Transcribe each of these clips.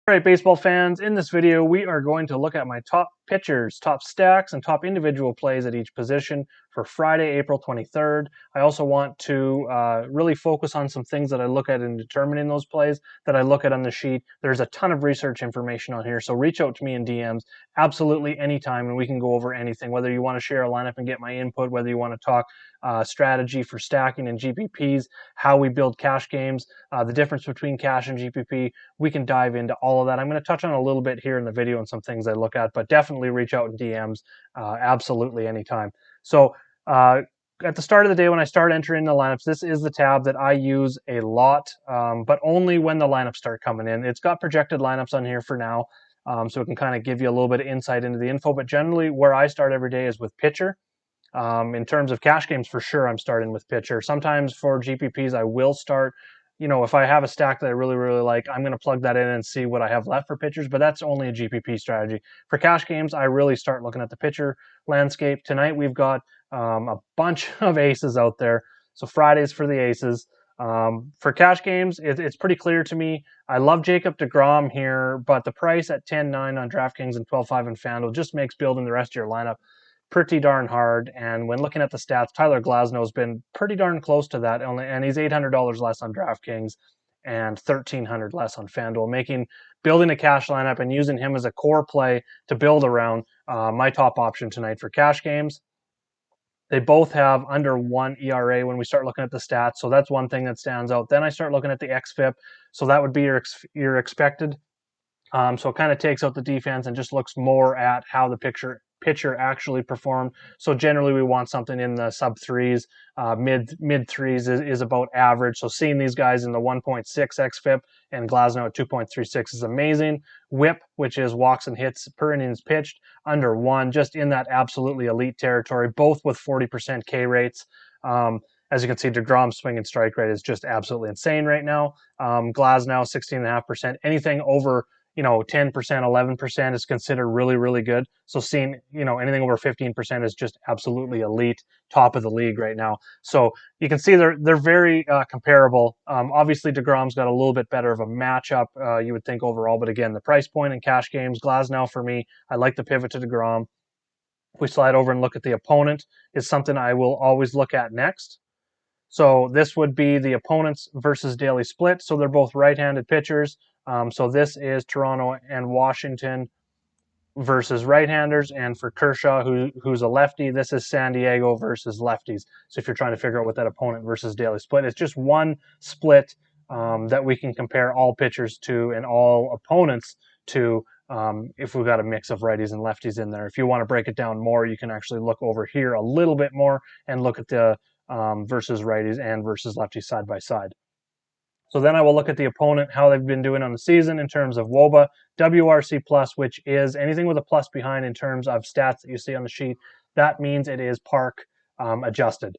All right, baseball fans, in this video, we are going to look at my top pitchers, top stacks, and top individual plays at each position for Friday, April 23rd. I also want to really focus on some things that I look at in determining those plays that I look at on the sheet. There's a ton of research information on here, so reach out to me in DMs absolutely anytime, and we can go over anything, whether you want to share a lineup and get my input, whether you want to talk strategy for stacking and GPPs, how we build cash games, the difference between cash and GPP. We can dive into all of that. I'm going to touch on a little bit here in the video and some things I look at, but definitely reach out in DMs absolutely anytime. So at the start of the day when I start entering the lineups, this is the tab that I use a lot, but only when the lineups start coming in. It's got projected lineups on here for now, so it can kind of give you a little bit of insight into the info, but generally where I start every day is with pitcher. In terms of cash games, for sure, I'm starting with pitcher. Sometimes for GPPs, I will start, if I have a stack that I really, really like, I'm going to plug that in and see what I have left for pitchers, but that's only a GPP strategy. For cash games, I really start looking at the pitcher landscape. Tonight, we've got a bunch of aces out there. So Fridays for the aces. For cash games, it's pretty clear to me. I love Jacob deGrom here, but the price at 10.9 on DraftKings and 12.5 on FanDuel just makes building the rest of your lineup pretty darn hard. And when looking at the stats, Tyler Glasnow's been pretty darn close to that, and he's $800 less on DraftKings and $1,300 less on FanDuel, making building a cash lineup and using him as a core play to build around my top option tonight for cash games. They both have under 1 ERA when we start looking at the stats, so that's one thing that stands out. Then I start looking at the xFIP, so that would be your expected. So it kind of takes out the defense and just looks more at how the pitcher actually performed. So generally we want something in the sub threes, mid threes is about average. So seeing these guys in the 1.6 xFIP and Glasnow at 2.36 is amazing. WHIP, which is walks and hits per innings pitched, under 1, just in that absolutely elite territory, both with 40% K rates. As you can see, deGrom's swing and strike rate is just absolutely insane right now. Glasnow 16.5%. Anything over 10%, 11% is considered really, really good. So seeing, anything over 15% is just absolutely elite, top of the league right now. So you can see they're very comparable. Obviously, deGrom's got a little bit better of a matchup, you would think overall. But again, the price point in cash games, Glasnow for me, I like the pivot to deGrom. If we slide over and look at the opponent, is something I will always look at next. So this would be the opponents versus daily split. So they're both right-handed pitchers. So this is Toronto and Washington versus right-handers. And for Kershaw, who's a lefty, this is San Diego versus lefties. So if you're trying to figure out what that opponent versus daily split, it's just one split that we can compare all pitchers to and all opponents to if we've got a mix of righties and lefties in there. If you want to break it down more, you can actually look over here a little bit more and look at the versus righties and versus lefties side by side. So then I will look at the opponent, how they've been doing on the season in terms of WOBA, WRC plus, which is anything with a plus behind in terms of stats that you see on the sheet. That means it is park adjusted.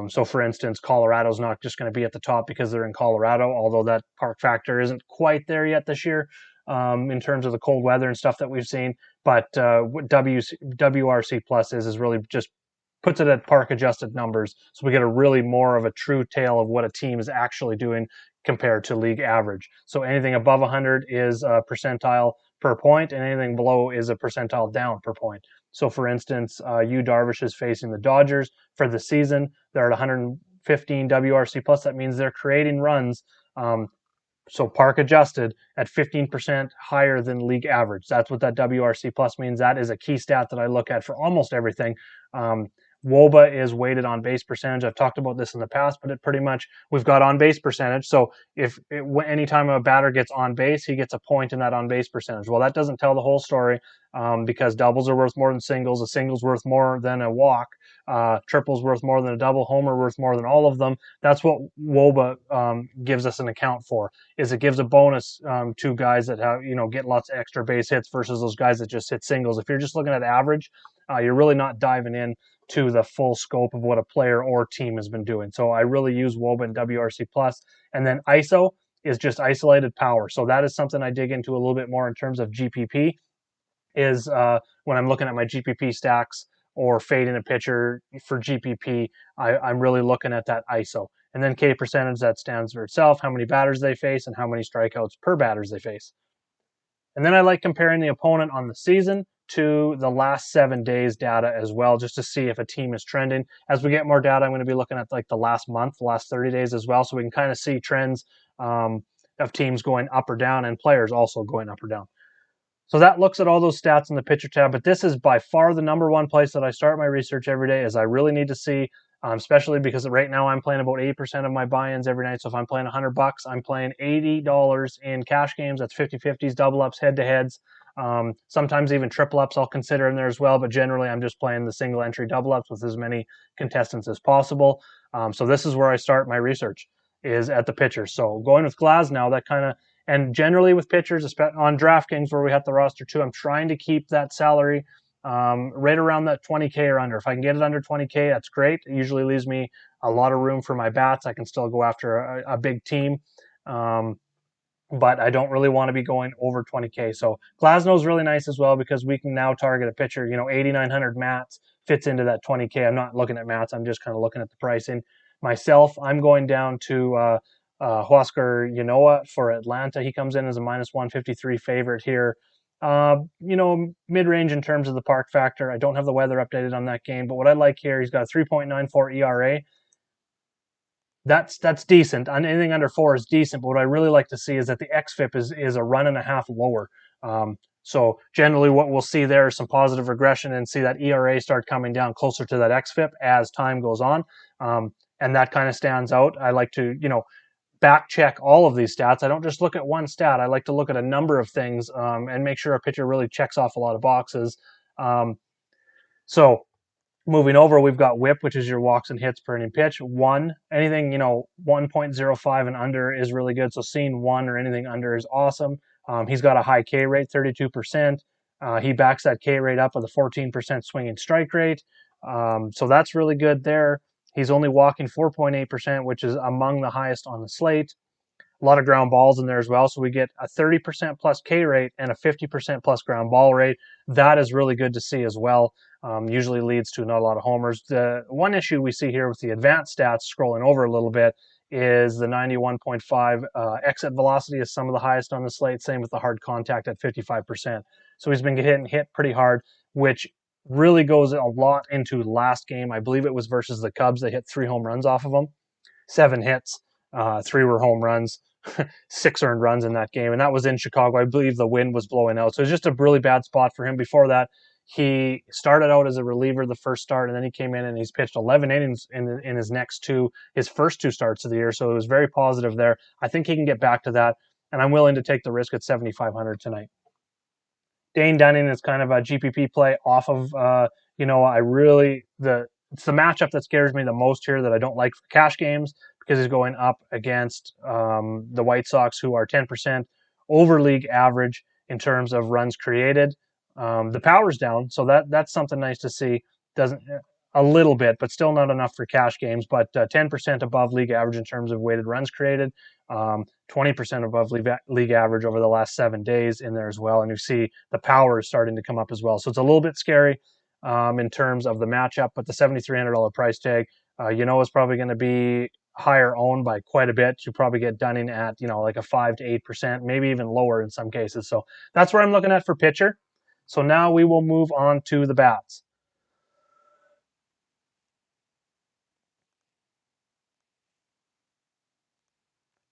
So for instance, Colorado's not just going to be at the top because they're in Colorado, although that park factor isn't quite there yet this year in terms of the cold weather and stuff that we've seen. But what WRC plus is really just puts it at park adjusted numbers. So we get a really more of a true tale of what a team is actually doing compared to league average. So anything above 100 is a percentile per point, and anything below is a percentile down per point. So for instance, Yu Darvish is facing the Dodgers for the season. They're at 115 WRC plus. That means they're creating runs. So park adjusted at 15% higher than league average. That's what that WRC plus means. That is a key stat that I look at for almost everything. WOBA is weighted on base percentage. I've talked about this in the past, but it pretty much, we've got on base percentage. So anytime a batter gets on base, he gets a point in that on base percentage. Well, that doesn't tell the whole story because doubles are worth more than singles. A single's worth more than a walk. Triple's worth more than a double. Homer worth more than all of them. That's what WOBA gives us an account for, is it gives a bonus to guys that have, get lots of extra base hits versus those guys that just hit singles. If you're just looking at average, you're really not diving in to the full scope of what a player or team has been doing. So I really use WOBA and WRC plus. And then ISO is just isolated power. So that is something I dig into a little bit more in terms of GPP, is when I'm looking at my GPP stacks or fading a pitcher for GPP, I'm really looking at that ISO. And then K percentage, that stands for itself, how many batters they face and how many strikeouts per batters they face. And then I like comparing the opponent on the season to the last 7 days data as well, just to see if a team is trending. As we get more data, I'm going to be looking at like the last month, the last 30 days as well, so we can kind of see trends of teams going up or down and players also going up or down. So that looks at all those stats in the pitcher tab, but this is by far the number one place that I start my research every day, is I really need to see, especially because right now I'm playing about 8% of my buy-ins every night. So if I'm playing $100, I'm playing $80 in cash games. That's 50-50s, double ups, head-to-heads. Sometimes even triple ups I'll consider in there as well, but generally I'm just playing the single entry double ups with as many contestants as possible. So this is where I start my research, is at the pitcher. So going with Glasnow, that kind of, and generally with pitchers, on DraftKings where we have the roster too, I'm trying to keep that salary right around that 20K or under. If I can get it under 20K, that's great. It usually leaves me a lot of room for my bats. I can still go after a big team. But I don't really want to be going over 20K. So Glasnow is really nice as well, because we can now target a pitcher. 8,900 mats fits into that 20K. I'm not looking at mats. I'm just kind of looking at the pricing. Myself, I'm going down to Huascar Ynoa for Atlanta. He comes in as a minus 153 favorite here. Mid-range in terms of the park factor. I don't have the weather updated on that game, but what I like here, he's got a 3.94 ERA. That's decent. Anything under 4 is decent, but what I really like to see is that the xFIP is a run and a half lower. So generally what we'll see there is some positive regression, and see that ERA start coming down closer to that xFIP as time goes on. And that kind of stands out. I like to, back check all of these stats. I don't just look at one stat. I like to look at a number of things and make sure a pitcher really checks off a lot of boxes. So moving over, we've got WHIP, which is your walks and hits per inning pitch. Anything 1.05 and under is really good. So seeing 1 or anything under is awesome. He's got a high K rate, 32%. He backs that K rate up with a 14% swinging strike rate. So that's really good there. He's only walking 4.8%, which is among the highest on the slate. A lot of ground balls in there as well. So we get a 30% plus K rate and a 50% plus ground ball rate. That is really good to see as well. Usually leads to not a lot of homers. The one issue we see here with the advanced stats, scrolling over a little bit, is the 91.5 exit velocity is some of the highest on the slate. Same with the hard contact at 55%. So he's been getting hit pretty hard, which really goes a lot into last game. I believe it was versus the Cubs. They hit 3 home runs off of him. 7 hits, 3 were home runs, 6 earned runs in that game. And that was in Chicago. I believe the wind was blowing out. So it was just a really bad spot for him. Before that, he started out as a reliever the first start, and then he came in and he's pitched 11 innings in his first 2 starts of the year. So it was very positive there. I think he can get back to that, and I'm willing to take the risk at 7,500 tonight. Dane Dunning is kind of a GPP play off of, it's the matchup that scares me the most here, that I don't like for cash games, because he's going up against the White Sox, who are 10% over league average in terms of runs created. The power's down, so that's something nice to see. Doesn't a little bit, but still not enough for cash games. But 10% above league average in terms of weighted runs created. 20% above league average over the last 7 days in there as well. And you see the power is starting to come up as well. So it's a little bit scary in terms of the matchup, but the $7,300 price tag, is probably going to be higher owned by quite a bit. You probably get Dunning at, like a 5 to 8%, maybe even lower in some cases. So that's where I'm looking at for pitcher. So now we will move on to the bats.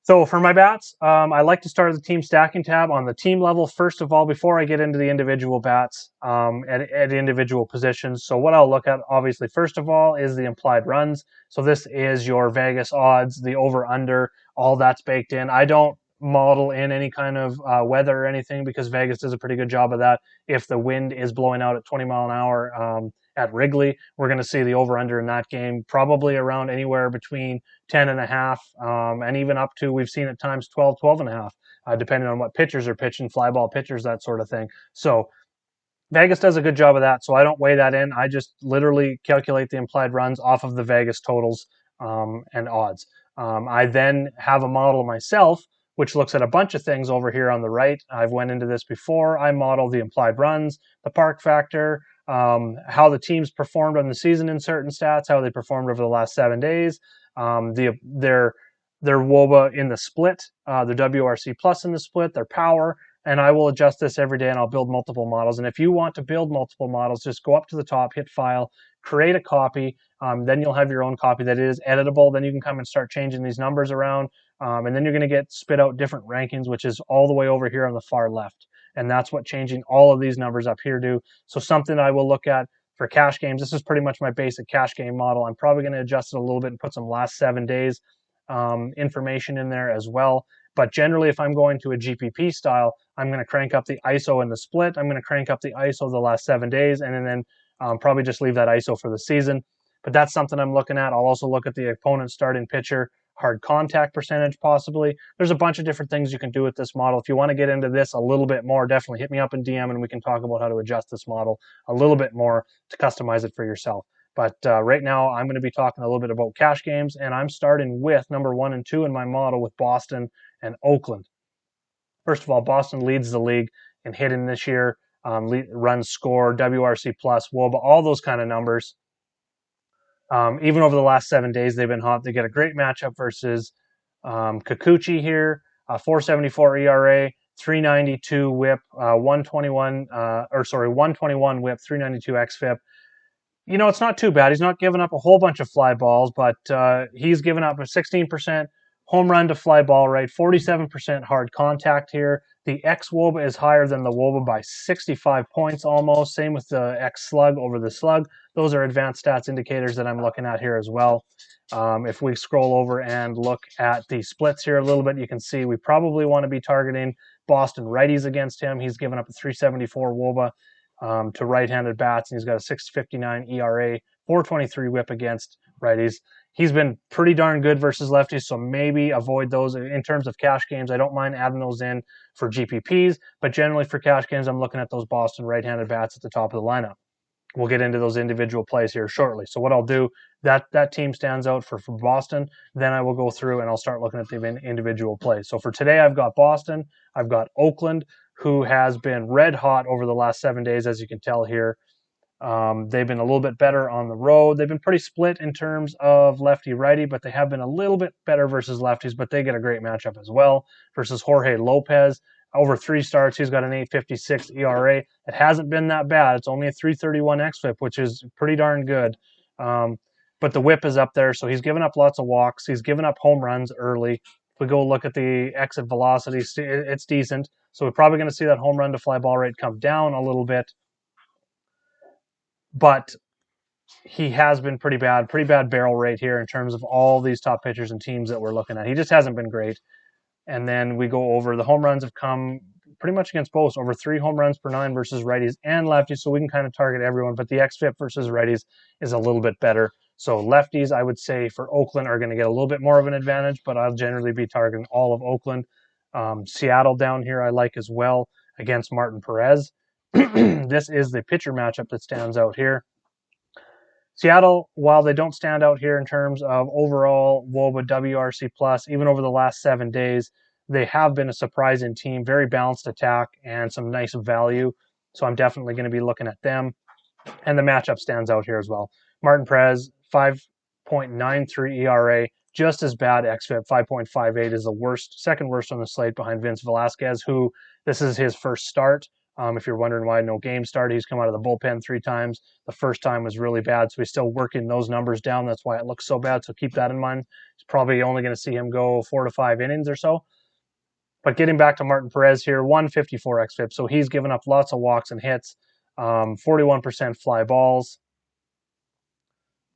So for my bats, I like to start at the team stacking tab on the team level first of all, before I get into the individual bats at individual positions. So what I'll look at, obviously, first of all, is the implied runs. So this is your Vegas odds, the over/under, all that's baked in. I don't model in any kind of weather or anything, because Vegas does a pretty good job of that. If the wind is blowing out at 20 mile an hour at Wrigley, we're going to see the over/under in that game probably around anywhere between 10.5 and even up to, we've seen at times 12.5, depending on what pitchers are pitching, fly ball pitchers, that sort of thing. So Vegas does a good job of that, so I don't weigh that in. I just literally calculate the implied runs off of the Vegas totals and odds. I then have a model myself, which looks at a bunch of things over here on the right. I've went into this before. I model the implied runs, the park factor, how the teams performed on the season in certain stats, how they performed over the last 7 days, their WOBA in the split, their WRC plus in the split, their power, and I will adjust this every day, and I'll build multiple models. And if you want to build multiple models, just go up to the top, hit File, create a copy. Then you'll have your own copy that is editable. Then you can come and start changing these numbers around, and then you're going to get spit out different rankings, which is all the way over here on the far left. And that's what changing all of these numbers up here do. So something I will look at for cash games. This is pretty much my basic cash game model. I'm probably going to adjust it a little bit and put some last 7 days information in there as well. But generally, if I'm going to a GPP style, I'm going to crank up the ISO and the split. I'm going to crank up the ISO the last 7 days, and then probably just leave that ISO for the season. But that's something I'm looking at. I'll also look at the opponent's starting pitcher, hard contact percentage possibly. There's a bunch of different things you can do with this model. If you want to get into this a little bit more, definitely hit me up in DM and we can talk about how to adjust this model a little bit more to customize it for yourself. But right now, I'm going to be talking a little bit about cash games, and I'm starting with number 1 and 2 in my model with Boston and Oakland. First of all, Boston leads the league in hitting this year, runs score, WRC plus, WOBA, all those kind of numbers. Even over the last 7 days, they've been hot. They get a great matchup versus Kikuchi here, 4.74 ERA, 392 WHIP, 121 WHIP, 392 xFIP. You know, it's not too bad. He's not giving up a whole bunch of fly balls, but he's given up a 16% home run to fly ball rate, 47% hard contact here. The xWOBA is higher than the WOBA by 65 points almost. Same with the xSlug over the slug. Those are advanced stats indicators that I'm looking at here as well. If we scroll over and look at the splits here a little bit, you can see we probably want to be targeting Boston righties against him. He's given up a 374 WOBA. To right-handed bats, and he's got a 6.59 ERA, 4.23 WHIP against righties. He's been pretty darn good versus lefties, so maybe avoid those. In terms of cash games, I don't mind adding those in for GPPs, but generally for cash games, I'm looking at those Boston right-handed bats at the top of the lineup. We'll get into those individual plays here shortly. So what I'll do, that team stands out for Boston, then I will go through and I'll start looking at the individual plays. So for today, I've got Boston, I've got Oakland, who has been red hot over the last 7 days, as you can tell here. They've been a little bit better on the road. They've been pretty split in terms of lefty-righty, but they have been a little bit better versus lefties, but they get a great matchup as well versus Jorge Lopez. Over 3 starts, he's got an 8.56 ERA. It hasn't been that bad. It's only a 3.31 xFIP, which is pretty darn good. But the whip is up there, so he's given up lots of walks. He's given up home runs early. If we go look at the exit velocity, it's decent. So we're probably going to see that home run to fly ball rate come down a little bit. But he has been pretty bad barrel rate here in terms of all these top pitchers and teams that we're looking at. He just hasn't been great. And then we go over the home runs have come pretty much against both, over 3 home runs per 9 versus righties and lefties, so we can kind of target everyone. But the xFIP versus righties is a little bit better. So lefties, I would say, for Oakland are going to get a little bit more of an advantage, but I'll generally be targeting all of Oakland. Seattle down here I like as well against Martin Perez. This is the pitcher matchup that stands out here. Seattle, while they don't stand out here in terms of overall WOBA WRC plus, even over the last 7 days, they have been a surprising team, very balanced attack and some nice value. So I'm definitely going to be looking at them. And the matchup stands out here as well. Martin Perez, 5.93 ERA, just as bad xFIP, 5.58 is the worst, second worst on the slate behind Vince Velasquez, who this is his first start. If you're wondering why no game started, he's come out of the bullpen 3 times. The first time was really bad, so he's still working those numbers down. That's why it looks so bad, so keep that in mind. He's probably only going to see him go 4 to 5 innings or so. But getting back to Martin Perez here, 154 xFIP, so he's given up lots of walks and hits, 41% fly balls.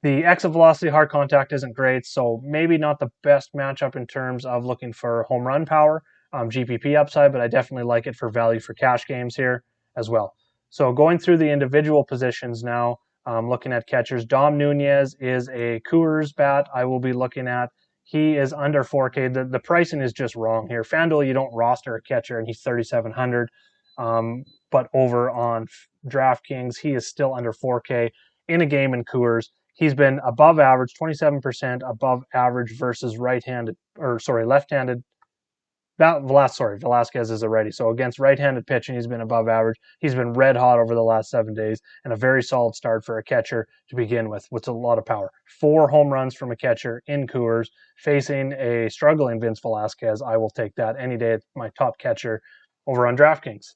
The exit velocity hard contact isn't great, so maybe not the best matchup in terms of looking for home run power. GPP upside, but I definitely like it for value for cash games here as well. So going through the individual positions now, looking at catchers, Dom Nunez is a Coors bat I will be looking at. He is under 4K. The pricing is just wrong here. FanDuel, you don't roster a catcher, and he's 3,700. But over on DraftKings, he is still under 4K in a game in Coors. He's been above average, 27% above average versus left-handed. Velasquez is a righty. So against right-handed pitching, he's been above average. He's been red hot over the last 7 days, and a very solid start for a catcher to begin with a lot of power. 4 home runs from a catcher in Coors, facing a struggling Vince Velasquez. I will take that any day. My top catcher over on DraftKings.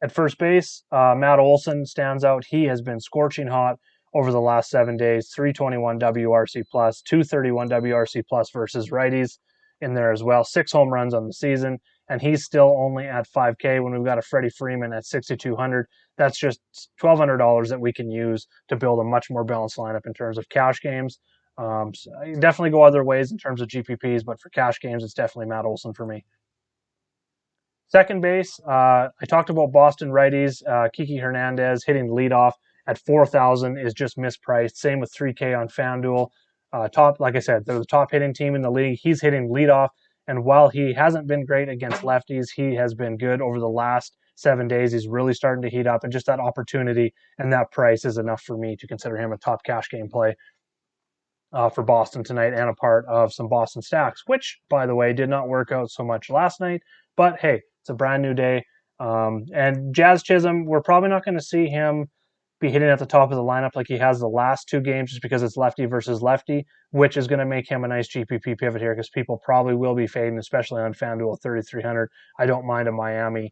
At first base, Matt Olson stands out. He has been scorching hot over the last 7 days. 321 WRC plus, 231 WRC plus versus righties in there as well. 6 home runs on the season, and he's still only at 5K when we've got a Freddie Freeman at 6,200. That's just $1,200 that we can use to build a much more balanced lineup in terms of cash games. So I definitely go other ways in terms of GPPs, but for cash games, it's definitely Matt Olson for me. Second base, I talked about Boston righties. Kiki Hernandez hitting leadoff at 4,000 is just mispriced. Same with 3K on FanDuel. Like I said, they're the top hitting team in the league. He's hitting leadoff, and while he hasn't been great against lefties, he has been good over the last 7 days. He's really starting to heat up, and just that opportunity and that price is enough for me to consider him a top cash game play for Boston tonight, and a part of some Boston stacks, which, by the way, did not work out so much last night. But hey, it's a brand new day. And Jazz Chisholm, we're probably not going to see him be hitting at the top of the lineup like he has the last 2 games, just because it's lefty versus lefty, which is going to make him a nice GPP pivot here, because people probably will be fading, especially on FanDuel 3,300. I don't mind a Miami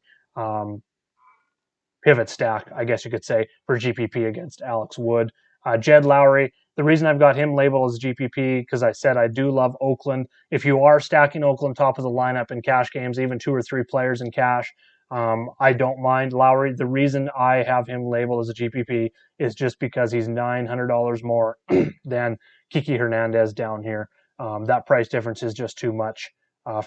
pivot stack, I guess you could say, for GPP against Alex Wood. Jed Lowry, the reason I've got him labeled as GPP, because I said I do love Oakland. If you are stacking Oakland top of the lineup in cash games, even 2 or 3 players in cash, I don't mind Lowry. The reason I have him labeled as a GPP is just because he's $900 more than Kiki Hernandez down here. That price difference is just too much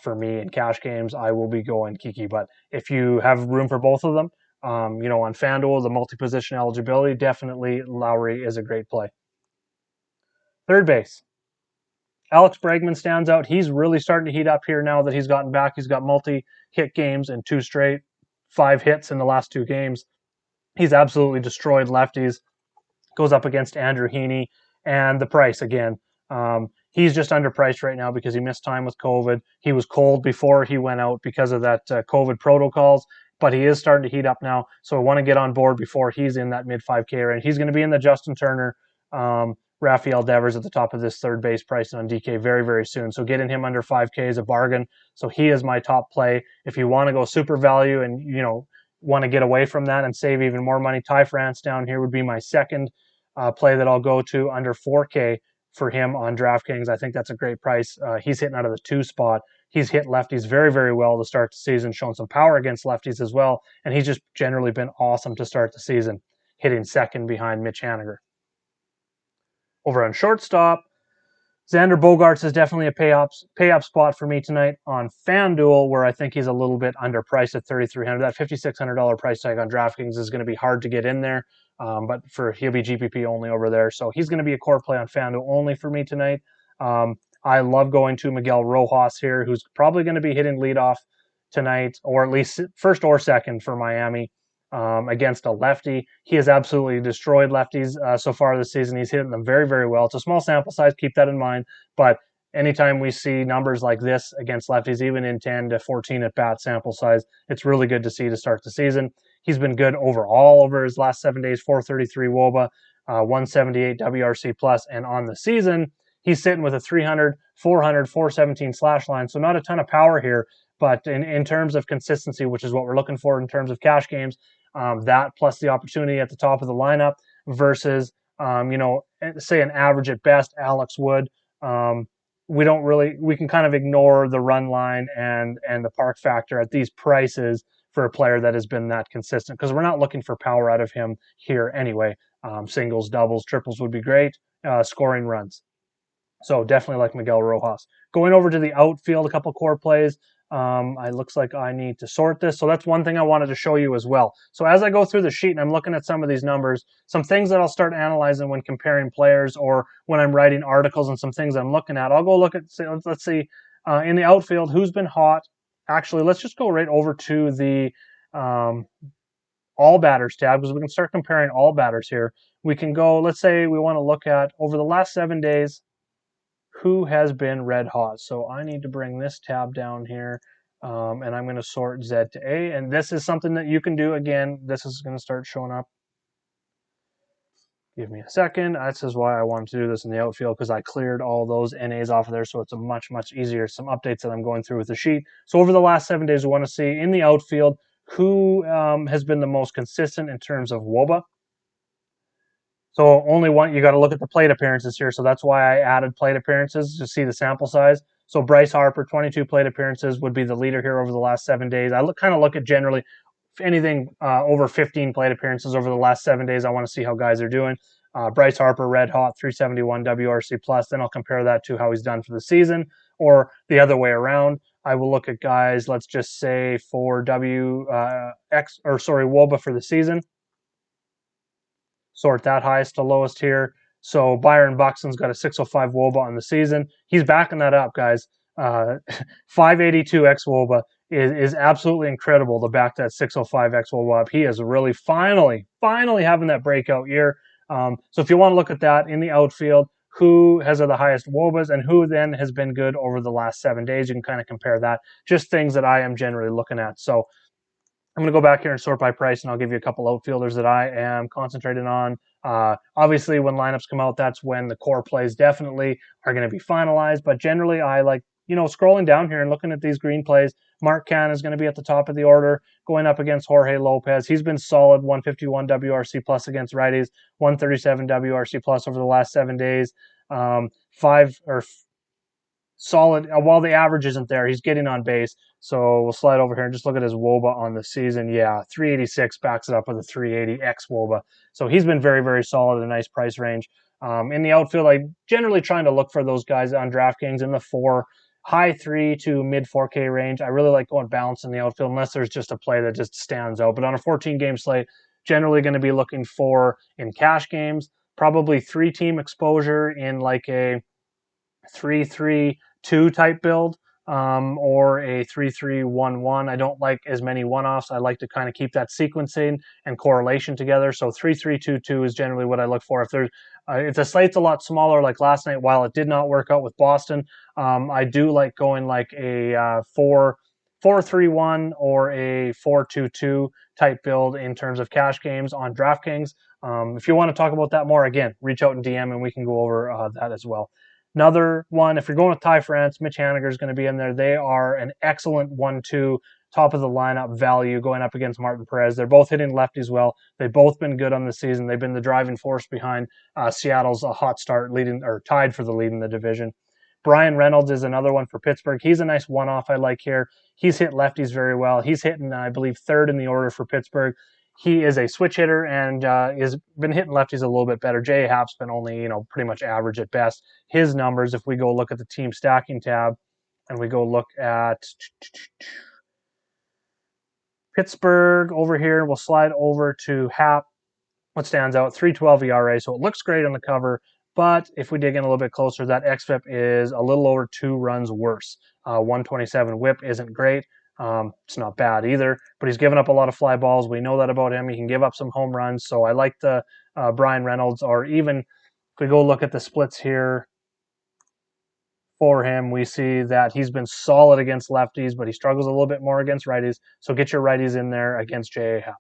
for me in cash games. I will be going Kiki, but if you have room for both of them, on FanDuel, the multi-position eligibility, definitely Lowry is a great play. Third base, Alex Bregman stands out. He's really starting to heat up here now that he's gotten back. He's got multi-hit games and 2 straight, 5 hits in the last 2 games. He's absolutely destroyed lefties. Goes up against Andrew Heaney, and the price again. He's just underpriced right now because he missed time with COVID. He was cold before he went out because of that COVID protocols, but he is starting to heat up now. So I want to get on board before he's in that mid 5K range. He's going to be in the Justin Turner, Rafael Devers at the top of this third base price on DK very, very soon. So getting him under 5K is a bargain. So he is my top play. If you want to go super value and, want to get away from that and save even more money, Ty France down here would be my second play that I'll go to under 4K for him on DraftKings. I think that's a great price. He's hitting out of the 2 spot. He's hit lefties very, very well to start the season, shown some power against lefties as well, and he's just generally been awesome to start the season, hitting second behind Mitch Haniger. Over on shortstop, Xander Bogaerts is definitely a pay-up spot for me tonight on FanDuel, where I think he's a little bit underpriced at $3,300. That $5,600 price tag on DraftKings is going to be hard to get in there, but he'll be GPP only over there. So he's going to be a core play on FanDuel only for me tonight. I love going to Miguel Rojas here, who's probably going to be hitting leadoff tonight, or at least first or second for Miami. Against a lefty. He has absolutely destroyed lefties so far this season. He's hitting them very, very well. It's a small sample size, keep that in mind, but anytime we see numbers like this against lefties, even in 10 to 14 at bat sample size, it's really good to see to start the season. He's been good overall over his last 7 days, 433 WOBA, 178 WRC plus, and on the season, he's sitting with a 300, 400, 417 slash line, so not a ton of power here, but in terms of consistency, which is what we're looking for in terms of cash games, that plus the opportunity at the top of the lineup versus, say an average at best Alex Wood. We can kind of ignore the run line and the park factor at these prices for a player that has been that consistent, because we're not looking for power out of him here anyway. Singles, doubles, triples would be great. Scoring runs. So definitely like Miguel Rojas. Going over to the outfield, a couple core plays. It looks like I need to sort this. So that's one thing I wanted to show you as well. So as I go through the sheet and I'm looking at some of these numbers, some things that I'll start analyzing when comparing players, or when I'm writing articles and some things I'm looking at, I'll go look at, let's see, in the outfield, who's been hot. Actually, let's just go right over to the all batters tab, because we can start comparing all batters here. We can go, let's say we want to look at over the last 7 days, who has been red hot. So I need to bring this tab down here, and I'm going to sort Z to A. And this is something that you can do. Again, this is going to start showing up. Give me a second. This is why I wanted to do this in the outfield, because I cleared all those NAs off of there, so it's a much easier. Some updates that I'm going through with the sheet. So over the last 7 days, we want to see in the outfield who has been the most consistent in terms of WOBA. So only one, you got to look at the plate appearances here. So that's why I added plate appearances to see the sample size. So Bryce Harper, 22 plate appearances, would be the leader here over the last 7 days. I kind of look at generally anything over 15 plate appearances over the last 7 days. I want to see how guys are doing. Bryce Harper, red hot, 371 WRC plus. Then I'll compare that to how he's done for the season, or the other way around. I will look at guys, let's just say for WOBA for the season. Sort that highest to lowest here. So Byron Buxton's got a 605 WOBA on the season. He's backing that up, guys. 582 xWOBA is absolutely incredible to back that 605 xWOBA up. He is really finally having that breakout year. So if you want to look at that in the outfield, who has the highest WOBAs and who then has been good over the last 7 days, you can kind of compare that. Just things that I am generally looking at. So I'm going to go back here and sort by price, and I'll give you a couple outfielders that I am concentrating on. Obviously, when lineups come out, that's when the core plays definitely are going to be finalized. But generally, I like, scrolling down here and looking at these green plays. Mark Canha is going to be at the top of the order, going up against Jorge Lopez. He's been solid, 151 WRC plus against righties, 137 WRC plus over the last 7 days. Solid. While the average isn't there, he's getting on base. So we'll slide over here and just look at his WOBA on the season. Yeah, 386 backs it up with a 380 x WOBA. So he's been very solid, a nice price range. In the outfield, I'm generally trying to look for those guys on DraftKings in the high 3 to mid 4K range. I really like going balanced in the outfield unless there's just a play that just stands out. But on a 14-game slate, generally going to be looking for, in cash games, probably 3-team exposure in like a 3-3-2 type build, or a 3-3-1-1. I don't like as many one-offs. I like to kind of keep that sequencing and correlation together. So 3-3-2-2 is generally what I look for. If the slate's a lot smaller, like last night, while it did not work out with Boston, I do like going like a 4-3-1 or a 4-2-2 type build in terms of cash games on DraftKings. If you want to talk about that more, again, reach out and DM and we can go over that as well. Another one, if you're going with Ty France, Mitch Haniger is going to be in there. They are an excellent 1-2, top of the lineup value going up against Martin Perez. They're both hitting lefties well. They've both been good on the season. They've been the driving force behind Seattle's hot start, tied for the lead in the division. Brian Reynolds is another one for Pittsburgh. He's a nice one-off I like here. He's hit lefties very well. He's hitting, I believe, 3rd in the order for Pittsburgh. He is a switch hitter and has been hitting lefties a little bit better. J.A. Happ's been only, pretty much average at best. His numbers, if we go look at the team stacking tab and we go look at Pittsburgh over here, we'll slide over to Happ. What stands out? 3.12 ERA, so it looks great on the cover. But if we dig in a little bit closer, that xFIP is a little over 2 runs worse. 127 whip isn't great. It's not bad either, but he's given up a lot of fly balls. We know that about him. He can give up some home runs. So I like the Brian Reynolds, or even if we go look at the splits here for him, we see that he's been solid against lefties, but he struggles a little bit more against righties. So get your righties in there against J.A. Happ.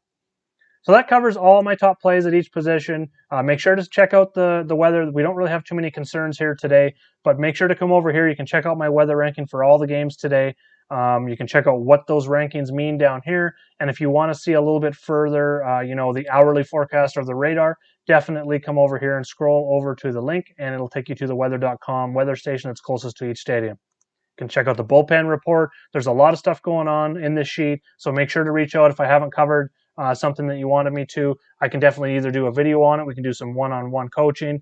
So that covers all my top plays at each position. Make sure to check out the weather. We don't really have too many concerns here today, but make sure to come over here. You can check out my weather ranking for all the games today. You can check out what those rankings mean down here. And if you want to see a little bit further, the hourly forecast or the radar, definitely come over here and scroll over to the link, and it'll take you to the weather.com weather station that's closest to each stadium. You can check out the bullpen report. There's a lot of stuff going on in this sheet, so make sure to reach out if I haven't covered something that you wanted me to. I can definitely either do a video on it. We can do some one-on-one coaching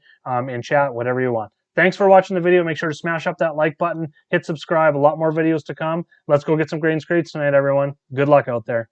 in chat, whatever you want. Thanks for watching the video. Make sure to smash up that like button, hit subscribe. A lot more videos to come. Let's go get some green screeds tonight, everyone. Good luck out there.